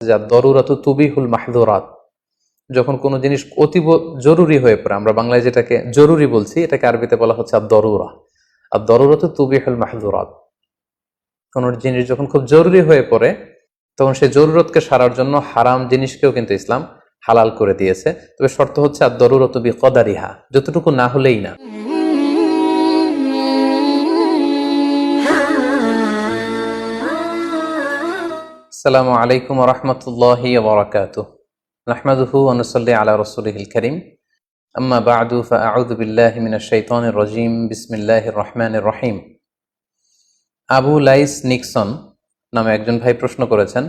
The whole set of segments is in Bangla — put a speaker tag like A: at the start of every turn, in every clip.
A: যা দরুরাতু তুবিহুল মাহদুরাত, যখন কোনো জিনিস অতীব জরুরি হয়ে পড়ে, আমরা বাংলায় যেটাকে জরুরি বলছি, এটাকে আরবিতে বলা হচ্ছে আদ-দরুরা। আদ-দরুরাতু তুবিহুল মাহদুরাত, কোনো জিনিস যখন খুব জরুরি হয়ে পড়ে তখন সেই জরুরতকে সারার জন্য হারাম জিনিসকেও কিন্তু ইসলাম হালাল করে দিয়েছে। তবে শর্ত হচ্ছে আদ-দরুরাতু বিকদারিহা, যতটুকু না হলেই না। আসসালামু আলাইকুম ওয়া রাহমাতুল্লাহি ওয়া বারাকাতুহু। নাহমাদুহু ওয়া নুসাল্লি আলা রাসূলিহিল কারীম। আম্মা বা'দু ফাআউযু বিল্লাহি মিনাশ শাইতানির রাজীম। বিসমিল্লাহির রহমানির রহিম। আবু লাইস নিক্সন নামে একজন ভাই প্রশ্ন করেছেন,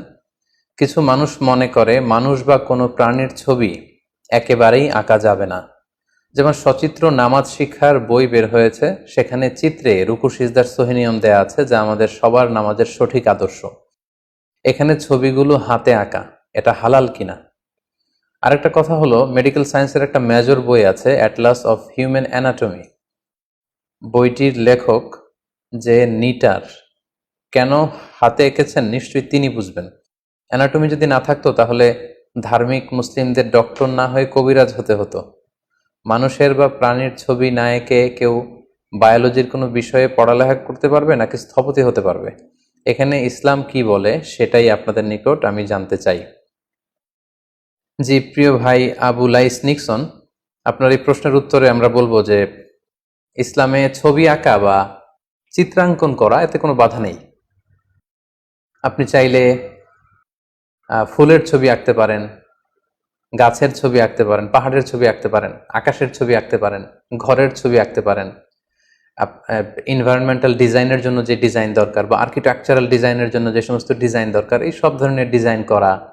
A: কিছু মানুষ মনে করে মানুষ বা কোনো প্রাণীর ছবি একেবারেই আঁকা যাবে না। যেমন সচিত্র নামাজ শিক্ষার বই বের হয়েছে, সেখানে চিত্রে রুকু সিজদার সহি নিয়ম দেয়া আছে, যা আমাদের সবার নামাজের সঠিক আদর্শ। এখানে ছবিগুলো হাতে আঁকা, এটা হালাল কিনা? আরেকটা কথা হলো, মেডিকেল সায়েন্সের একটা মেজর বই আছে, অ্যাটলাস অফ হিউম্যান অ্যানাটমি। বইটির লেখক যে নিটার কেন হাতে এঁকেছেন নিশ্চয়ই তিনি বুঝবেন। অ্যানাটমি যদি না থাকতো তাহলে ধার্মিক মুসলিমদের ডক্টর না হয়ে কবিরাজ হতে হতো। মানুষের বা প্রাণীর ছবি না এঁকে কেউ বায়োলজির কোনো বিষয়ে পড়ালেখা করতে পারবে নাকি স্থপতি হতে পারবে? এখানে ইসলাম কি বলে সেটাই আপনাদের নিকট আমি জানতে চাই। জি প্রিয় ভাই আবু লাইস নিক্সন, আপনার এই প্রশ্নের উত্তরে আমরা বলবো যে ইসলামে ছবি আঁকা বা চিত্রাঙ্কন করা এতে কোনো বাধা নেই। আপনি চাইলে ফুলের ছবি আঁকতে পারেন, গাছের ছবি আঁকতে পারেন, পাহাড়ের ছবি আঁকতে পারেন, আকাশের ছবি আঁকতে পারেন, ঘরের ছবি আঁকতে পারেন। এনভায়রনমেন্টাল ডিজাইনের জন্য যে ডিজাইন দরকার বা আর্কিটেকচারাল ডিজাইনের জন্য যে সমস্ত ডিজাইন দরকার, এই সব ধরনের ডিজাইন করা,